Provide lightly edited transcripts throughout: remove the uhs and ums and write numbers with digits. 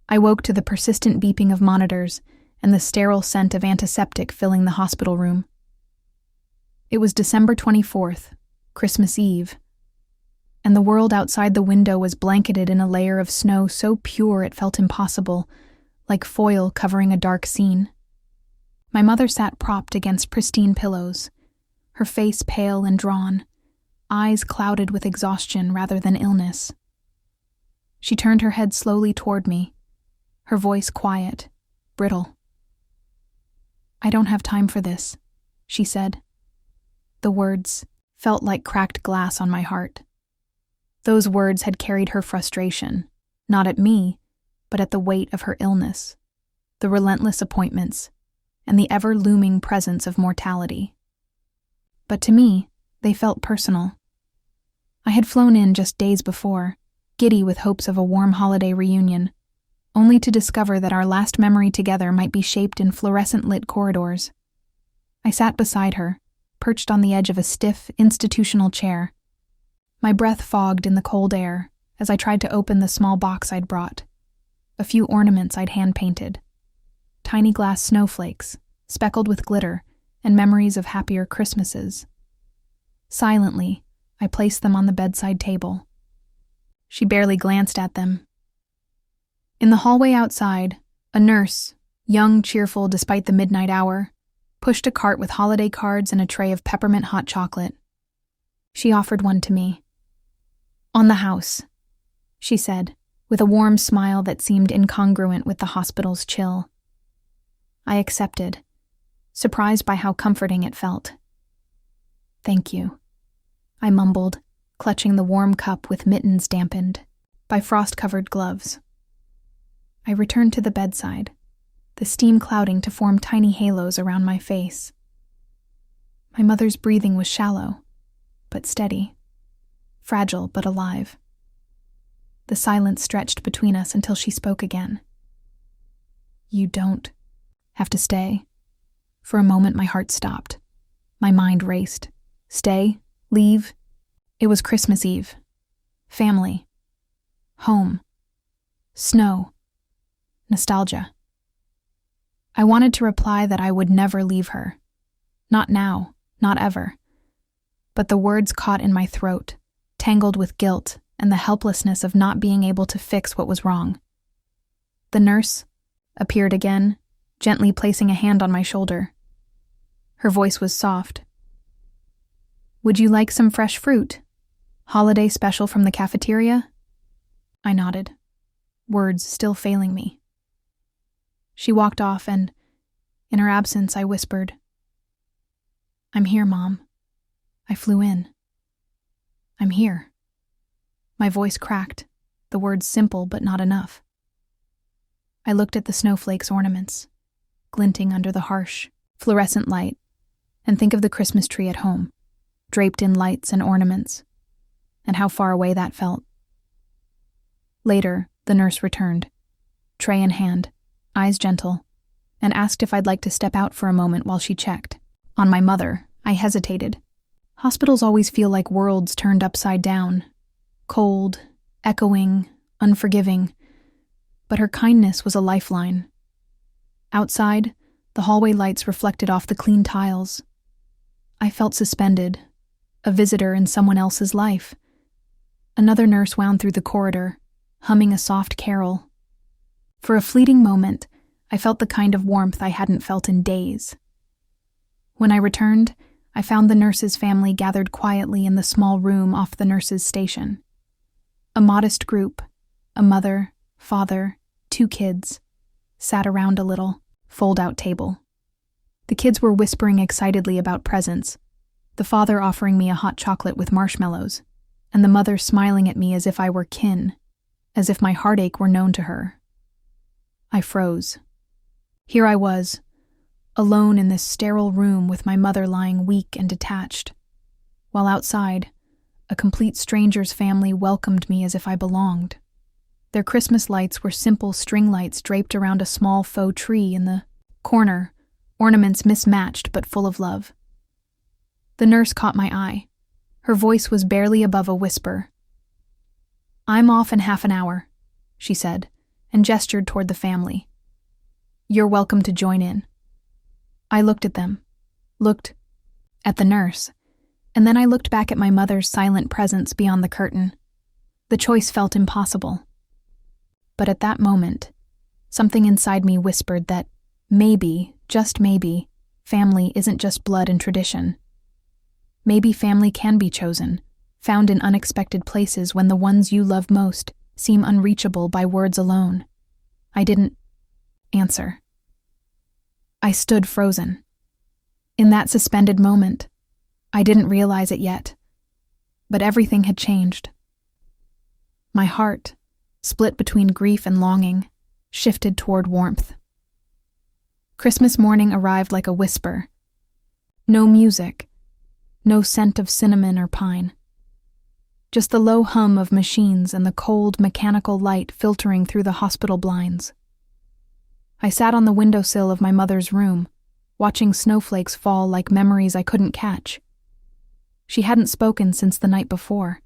I woke to the persistent beeping of monitors and the sterile scent of antiseptic filling the hospital room. It was December 24th, Christmas Eve, and the world outside the window was blanketed in a layer of snow so pure it felt impossible, like foil covering a dark scene. My mother sat propped against pristine pillows, her face pale and drawn, eyes clouded with exhaustion rather than illness. She turned her head slowly toward me, her voice quiet, brittle. "I don't have time for this," she said. The words felt like cracked glass on my heart. Those words had carried her frustration, not at me, but at the weight of her illness, the relentless appointments, and the ever-looming presence of mortality. But to me, they felt personal. I had flown in just days before, giddy with hopes of a warm holiday reunion, only to discover that our last memory together might be shaped in fluorescent-lit corridors. I sat beside her, perched on the edge of a stiff, institutional chair. My breath fogged in the cold air as I tried to open the small box I'd brought. A few ornaments I'd hand-painted. Tiny glass snowflakes, speckled with glitter, and memories of happier Christmases. Silently, I placed them on the bedside table. She barely glanced at them. In the hallway outside, a nurse, young, cheerful despite the midnight hour, pushed a cart with holiday cards and a tray of peppermint hot chocolate. She offered one to me. "On the house," she said, with a warm smile that seemed incongruent with the hospital's chill. I accepted, surprised by how comforting it felt. "Thank you," I mumbled, clutching the warm cup with mittens dampened by frost-covered gloves. I returned to the bedside, the steam clouding to form tiny halos around my face. My mother's breathing was shallow, but steady, fragile but alive. The silence stretched between us until she spoke again. "You don't have to stay." For a moment my heart stopped. My mind raced. Stay? Leave? It was Christmas Eve. Family. Home. Snow. Nostalgia. I wanted to reply that I would never leave her. Not now, not ever. But the words caught in my throat, tangled with guilt and the helplessness of not being able to fix what was wrong. The nurse appeared again, gently placing a hand on my shoulder. Her voice was soft. "Would you like some fresh fruit? Holiday special from the cafeteria?" I nodded, words still failing me. She walked off and, in her absence, I whispered, "I'm here, Mom. I flew in. I'm here." My voice cracked, the words simple but not enough. I looked at the snowflakes ornaments, glinting under the harsh, fluorescent light, and think of the Christmas tree at home, draped in lights and ornaments, and how far away that felt. Later, the nurse returned, tray in hand, eyes gentle, and asked if I'd like to step out for a moment while she checked. On my mother, I hesitated. Hospitals always feel like worlds turned upside down, cold, echoing, unforgiving, but her kindness was a lifeline. Outside, the hallway lights reflected off the clean tiles. I felt suspended, a visitor in someone else's life. Another nurse wound through the corridor, humming a soft carol. For a fleeting moment, I felt the kind of warmth I hadn't felt in days. When I returned, I found the nurse's family gathered quietly in the small room off the nurse's station. A modest group, a mother, father, 2 kids, sat around a little, fold-out table. The kids were whispering excitedly about presents, the father offering me a hot chocolate with marshmallows, and the mother smiling at me as if I were kin, as if my heartache were known to her. I froze. Here I was, alone in this sterile room with my mother lying weak and detached, while outside, a complete stranger's family welcomed me as if I belonged. Their Christmas lights were simple string lights draped around a small faux tree in the corner, ornaments mismatched but full of love. The nurse caught my eye. Her voice was barely above a whisper. "I'm off in half an hour," she said, and gestured toward the family. "You're welcome to join in." I looked at them, looked at the nurse, and then I looked back at my mother's silent presence beyond the curtain. The choice felt impossible. But at that moment, something inside me whispered that maybe, just maybe, family isn't just blood and tradition. Maybe family can be chosen, found in unexpected places when the ones you love most seem unreachable by words alone. I didn't answer. I stood frozen. In that suspended moment, I didn't realize it yet, but everything had changed. My heart, split between grief and longing, shifted toward warmth. Christmas morning arrived like a whisper. No music, no scent of cinnamon or pine. Just the low hum of machines and the cold, mechanical light filtering through the hospital blinds. I sat on the windowsill of my mother's room, watching snowflakes fall like memories I couldn't catch. She hadn't spoken since the night before.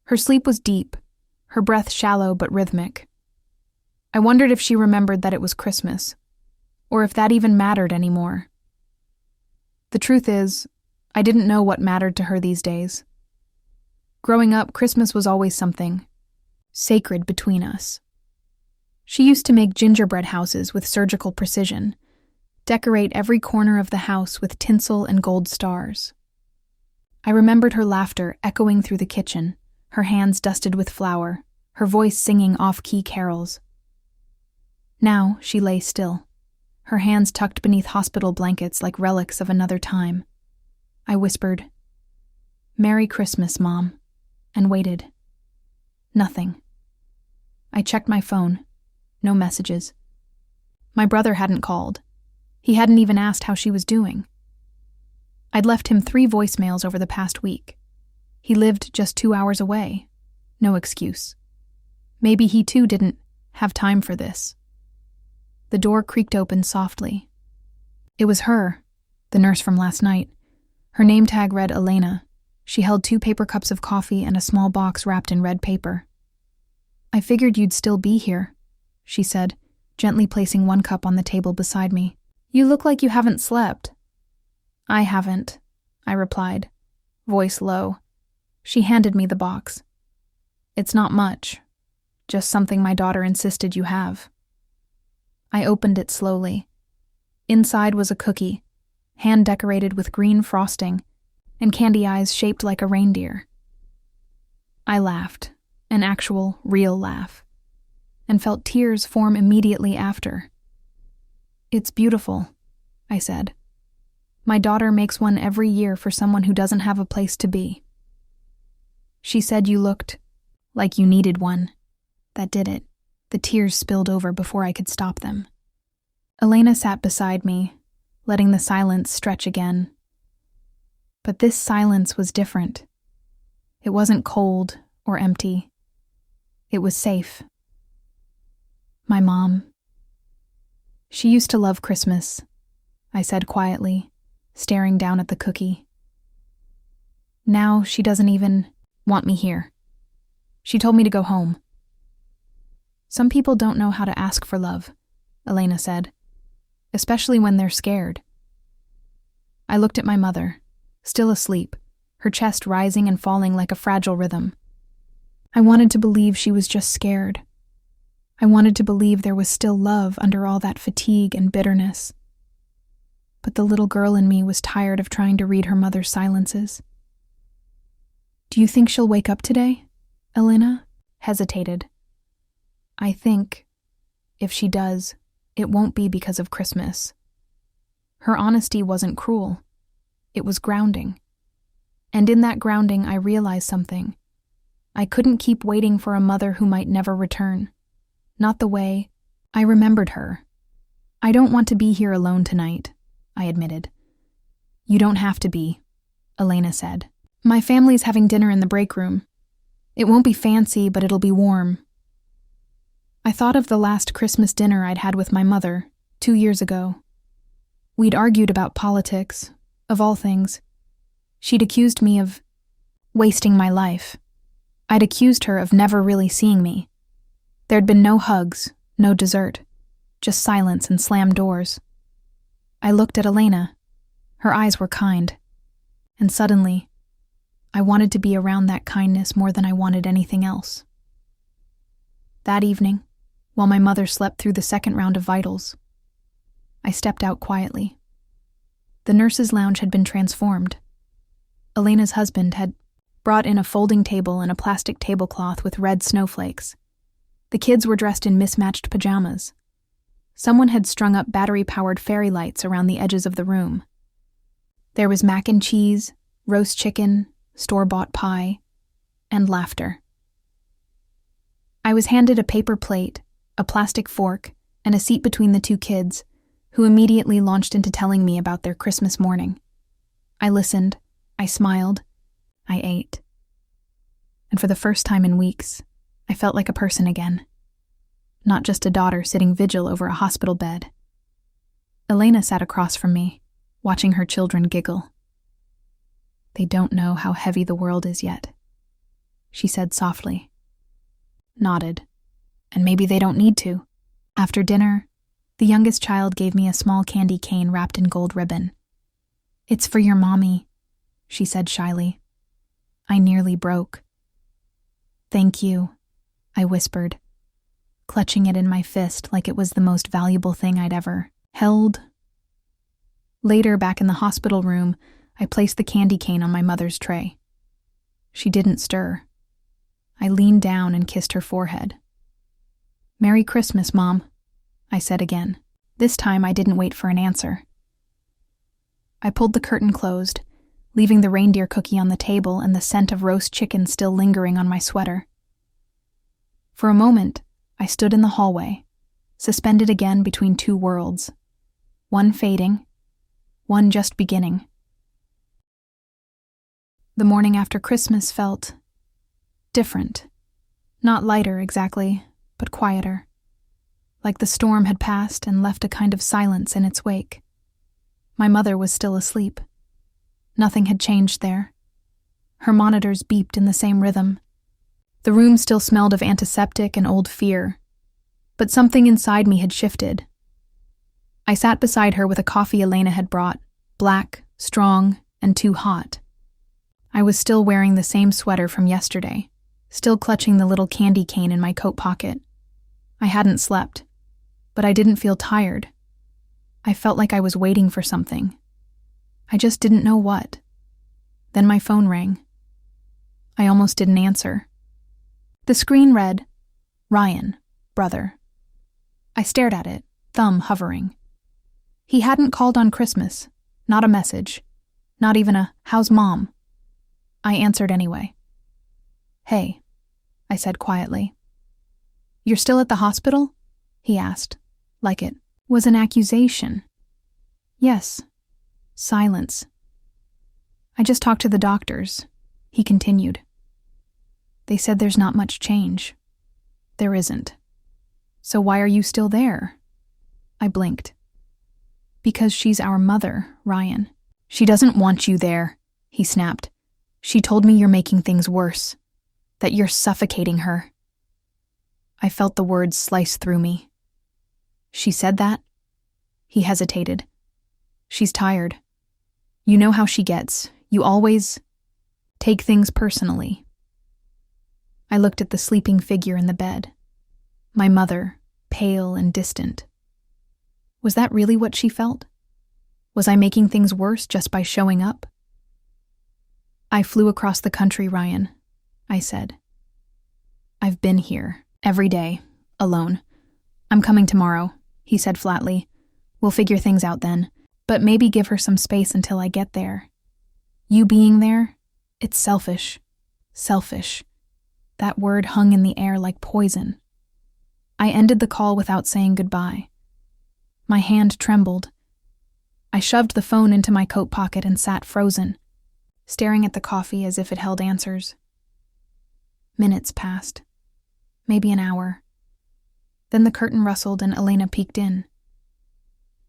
Her sleep was deep, her breath shallow but rhythmic. I wondered if she remembered that it was Christmas, or if that even mattered anymore. The truth is, I didn't know what mattered to her these days. Growing up, Christmas was always something sacred between us. She used to make gingerbread houses with surgical precision, decorate every corner of the house with tinsel and gold stars. I remembered her laughter echoing through the kitchen, her hands dusted with flour, her voice singing off-key carols. Now she lay still, her hands tucked beneath hospital blankets like relics of another time. I whispered, "Merry Christmas, Mom," and waited. Nothing. I checked my phone. No messages. My brother hadn't called. He hadn't even asked how she was doing. I'd left him 3 voicemails over the past week. He lived just 2 hours away. No excuse. Maybe he too didn't have time for this. The door creaked open softly. It was her, the nurse from last night. Her name tag read Elena. She held 2 paper cups of coffee and a small box wrapped in red paper. "I figured you'd still be here," she said, gently placing 1 cup on the table beside me. "You look like you haven't slept." "I haven't," I replied, voice low. She handed me the box. "It's not much, just something my daughter insisted you have." I opened it slowly. Inside was a cookie, hand-decorated with green frosting, and candy eyes shaped like a reindeer. I laughed, an actual, real laugh, and felt tears form immediately after. "It's beautiful," I said. "My daughter makes one every year for someone who doesn't have a place to be." She said you looked like you needed one. That did it. The tears spilled over before I could stop them. Elena sat beside me, letting the silence stretch again. But this silence was different. It wasn't cold or empty. It was safe. "My mom. She used to love Christmas," I said quietly, staring down at the cookie. "Now she doesn't even want me here. She told me to go home." "Some people don't know how to ask for love," Elena said, "especially when they're scared." I looked at my mother, still asleep, her chest rising and falling like a fragile rhythm. I wanted to believe she was just scared. I wanted to believe there was still love under all that fatigue and bitterness. But the little girl in me was tired of trying to read her mother's silences. "Do you think she'll wake up today?" Elena hesitated. "I think, if she does, it won't be because of Christmas." Her honesty wasn't cruel. It was grounding. And in that grounding, I realized something. I couldn't keep waiting for a mother who might never return. Not the way I remembered her. "I don't want to be here alone tonight," I admitted. "You don't have to be," Elena said. "My family's having dinner in the break room. It won't be fancy, but it'll be warm." I thought of the last Christmas dinner I'd had with my mother, 2 years ago. We'd argued about politics, of all things. She'd accused me of wasting my life. I'd accused her of never really seeing me. There'd been no hugs, no dessert, just silence and slammed doors. I looked at Elena. Her eyes were kind. And suddenly, I wanted to be around that kindness more than I wanted anything else. That evening, while my mother slept through the second round of vitals, I stepped out quietly. The nurses' lounge had been transformed. Elena's husband had brought in a folding table and a plastic tablecloth with red snowflakes. The kids were dressed in mismatched pajamas. Someone had strung up battery-powered fairy lights around the edges of the room. There was mac and cheese, roast chicken, store-bought pie, and laughter. I was handed a paper plate, a plastic fork, and a seat between the two kids, who immediately launched into telling me about their Christmas morning. I listened, I smiled, I ate. And for the first time in weeks, I felt like a person again. Not just a daughter sitting vigil over a hospital bed. Elena sat across from me, watching her children giggle. "They don't know how heavy the world is yet," she said softly. Nodded. "And maybe they don't need to." After dinner, the youngest child gave me a small candy cane wrapped in gold ribbon. "It's for your mommy," she said shyly. I nearly broke. "Thank you," I whispered, clutching it in my fist like it was the most valuable thing I'd ever held. Later, back in the hospital room, I placed the candy cane on my mother's tray. She didn't stir. I leaned down and kissed her forehead. "Merry Christmas, Mom," I said again. This time I didn't wait for an answer. I pulled the curtain closed, leaving the reindeer cookie on the table and the scent of roast chicken still lingering on my sweater. For a moment, I stood in the hallway, suspended again between two worlds, one fading, one just beginning. The morning after Christmas felt different. Not lighter exactly, but quieter. Like the storm had passed and left a kind of silence in its wake. My mother was still asleep. Nothing had changed there. Her monitors beeped in the same rhythm. The room still smelled of antiseptic and old fear, but something inside me had shifted. I sat beside her with a coffee Elena had brought, black, strong, and too hot. I was still wearing the same sweater from yesterday, still clutching the little candy cane in my coat pocket. I hadn't slept, but I didn't feel tired. I felt like I was waiting for something. I just didn't know what. Then my phone rang. I almost didn't answer. The screen read, "Ryan, brother." I stared at it, thumb hovering. He hadn't called on Christmas, not a message, not even a "How's Mom?" I answered anyway. "Hey," I said quietly. "You're still at the hospital?" he asked, like it was an accusation. "Yes." Silence. "I just talked to the doctors," he continued. "They said there's not much change." "There isn't. So why are you still there?" I blinked. "Because she's our mother, Ryan." "She doesn't want you there," he snapped. "She told me you're making things worse, that you're suffocating her." I felt the words slice through me. "She said that?" He hesitated. "She's tired. You know how she gets. You always take things personally." I looked at the sleeping figure in the bed. My mother, pale and distant. Was that really what she felt? Was I making things worse just by showing up? "I flew across the country, Ryan," I said. "I've been here, every day, alone. I'm coming tomorrow," he said flatly. "We'll figure things out then, but maybe give her some space until I get there. You being there, it's selfish. Selfish." That word hung in the air like poison. I ended the call without saying goodbye. My hand trembled. I shoved the phone into my coat pocket and sat frozen, staring at the coffee as if it held answers. Minutes passed. Maybe an hour. Then the curtain rustled and Elena peeked in.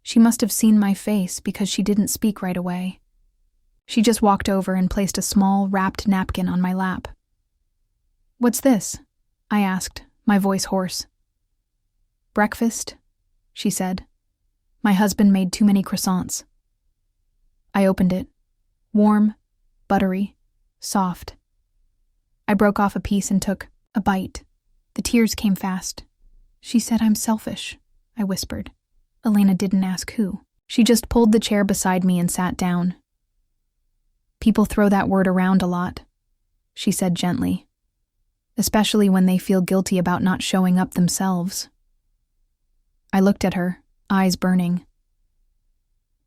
She must have seen my face because she didn't speak right away. She just walked over and placed a small, wrapped napkin on my lap. "What's this?" I asked, my voice hoarse. Breakfast, she said. My husband made too many croissants. I opened it. Warm, buttery, soft. I broke off a piece and took a bite. The tears came fast. She said I'm selfish, I whispered. Elena didn't ask who. She just pulled the chair beside me and sat down. People throw that word around a lot, she said gently, especially when they feel guilty about not showing up themselves. I looked at her, eyes burning.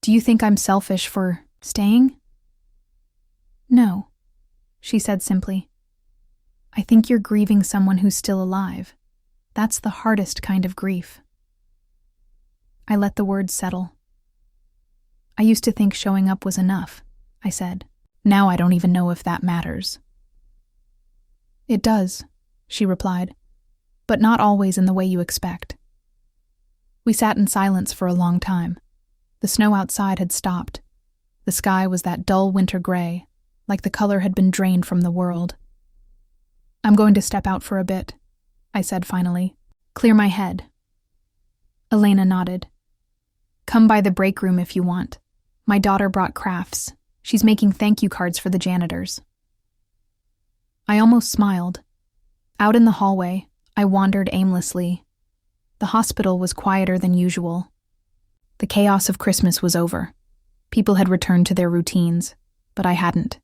Do you think I'm selfish for staying? No, she said simply. I think you're grieving someone who's still alive. That's the hardest kind of grief. I let the words settle. I used to think showing up was enough, I said. Now I don't even know if that matters. It does, she replied, but not always in the way you expect. We sat in silence for a long time. The snow outside had stopped. The sky was that dull winter gray, like the color had been drained from the world. I'm going to step out for a bit, I said finally. Clear my head. Elena nodded. Come by the break room if you want. My daughter brought crafts. She's making thank you cards for the janitors. I almost smiled. Out in the hallway, I wandered aimlessly. The hospital was quieter than usual. The chaos of Christmas was over. People had returned to their routines, but I hadn't.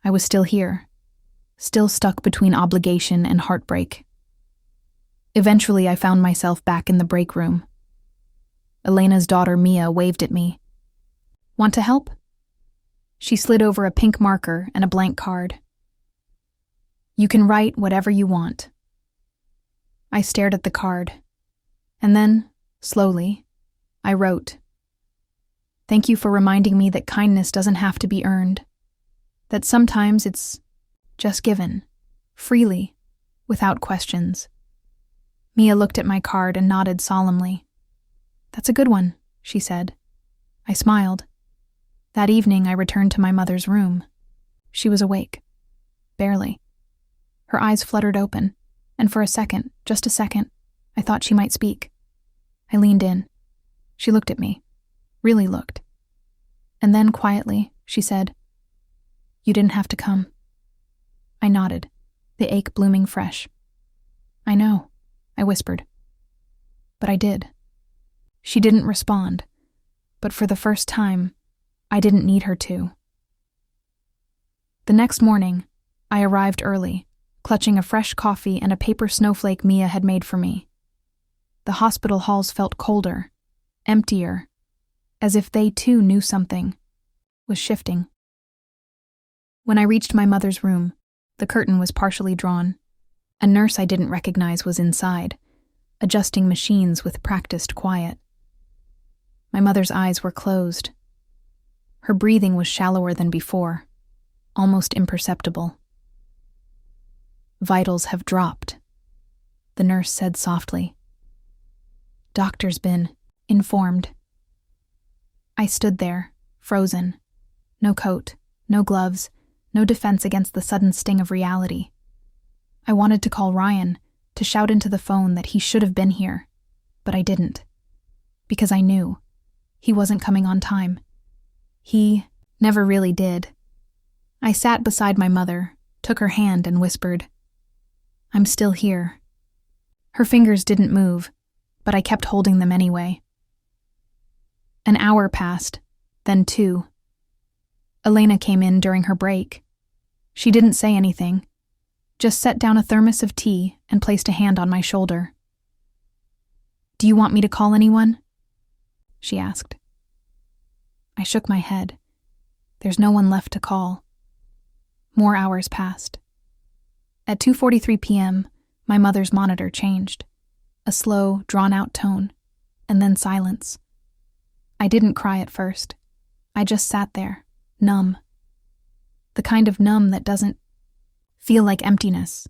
I was still here, still stuck between obligation and heartbreak. Eventually, I found myself back in the break room. Elena's daughter, Mia, waved at me. Want to help? She slid over a pink marker and a blank card. You can write whatever you want. I stared at the card, and then, slowly, I wrote. Thank you for reminding me that kindness doesn't have to be earned, that sometimes it's just given, freely, without questions. Mia looked at my card and nodded solemnly. That's a good one, she said. I smiled. That evening, I returned to my mother's room. She was awake. Barely. Her eyes fluttered open, and for a second, just a second, I thought she might speak. I leaned in. She looked at me. Really looked. And then, quietly, she said, You didn't have to come. I nodded, the ache blooming fresh. I know, I whispered. But I did. She didn't respond, but for the first time, I didn't need her to. The next morning, I arrived early, clutching a fresh coffee and a paper snowflake Mia had made for me. The hospital halls felt colder, emptier, as if they too knew something was shifting. When I reached my mother's room, the curtain was partially drawn. A nurse I didn't recognize was inside, adjusting machines with practiced quiet. My mother's eyes were closed. Her breathing was shallower than before, almost imperceptible. Vitals have dropped, the nurse said softly. Doctor's been informed. I stood there, frozen. No coat, no gloves, no defense against the sudden sting of reality. I wanted to call Ryan, to shout into the phone that he should have been here, but I didn't. Because I knew. He wasn't coming on time. He never really did. I sat beside my mother, took her hand and whispered, I'm still here. Her fingers didn't move, but I kept holding them anyway. An hour passed, then 2. Elena came in during her break. She didn't say anything, just set down a thermos of tea and placed a hand on my shoulder. Do you want me to call anyone? She asked. I shook my head. There's no one left to call. More hours passed. At 2:43 p.m., my mother's monitor changed. A slow, drawn-out tone, and then silence. I didn't cry at first. I just sat there, numb. The kind of numb that doesn't feel like emptiness,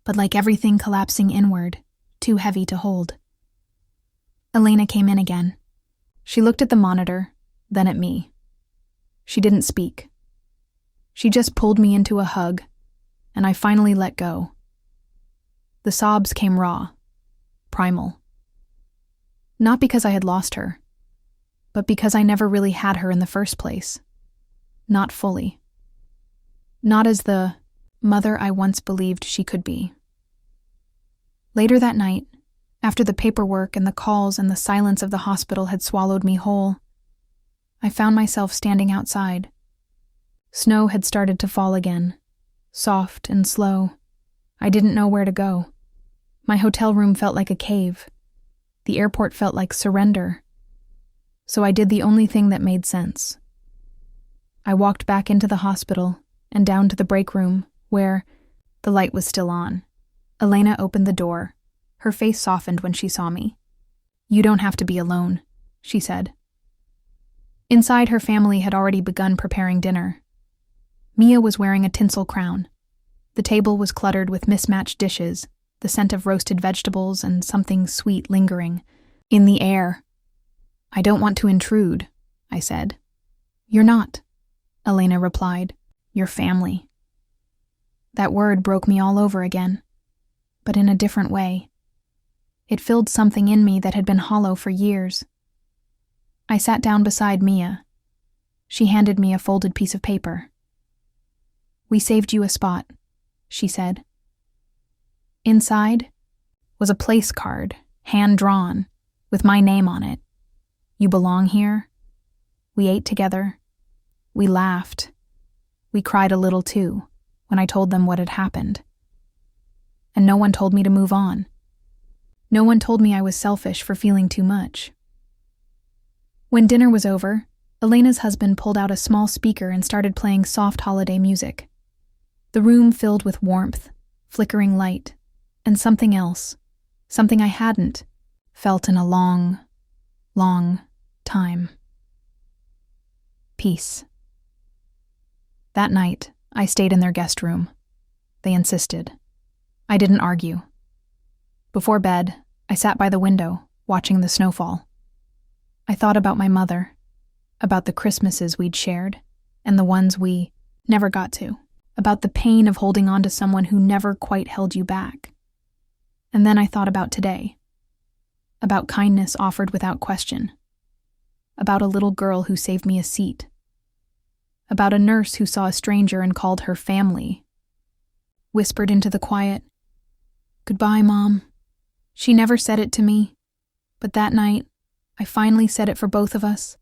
but like everything collapsing inward, too heavy to hold. Elena came in again. She looked at the monitor, then at me. She didn't speak. She just pulled me into a hug, and I finally let go. The sobs came raw, primal. Not because I had lost her, but because I never really had her in the first place. Not fully. Not as the mother I once believed she could be. Later that night, after the paperwork and the calls and the silence of the hospital had swallowed me whole, I found myself standing outside. Snow had started to fall again, soft and slow. I didn't know where to go. My hotel room felt like a cave. The airport felt like surrender. So I did the only thing that made sense. I walked back into the hospital and down to the break room where the light was still on. Elena opened the door. Her face softened when she saw me. "You don't have to be alone," she said. Inside, her family had already begun preparing dinner. Mia was wearing a tinsel crown. The table was cluttered with mismatched dishes, the scent of roasted vegetables and something sweet lingering in the air. "I don't want to intrude," I said. "You're not," Elena replied. "You're family." That word broke me all over again, but in a different way. It filled something in me that had been hollow for years. I sat down beside Mia. She handed me a folded piece of paper. "We saved you a spot," she said. Inside was a place card, hand-drawn, with my name on it. "You belong here." We ate together. We laughed. We cried a little too, when I told them what had happened. And no one told me to move on. No one told me I was selfish for feeling too much. When dinner was over, Elena's husband pulled out a small speaker and started playing soft holiday music. The room filled with warmth, flickering light, and something else, something I hadn't felt in a long, long time. Peace. That night, I stayed in their guest room. They insisted. I didn't argue. Before bed, I sat by the window, watching the snowfall. I thought about my mother, about the Christmases we'd shared, and the ones we never got to, about the pain of holding on to someone who never quite held you back. And then I thought about today, about kindness offered without question, about a little girl who saved me a seat, about a nurse who saw a stranger and called her family, whispered into the quiet, "Goodbye, Mom." She never said it to me, but that night, I finally said it for both of us.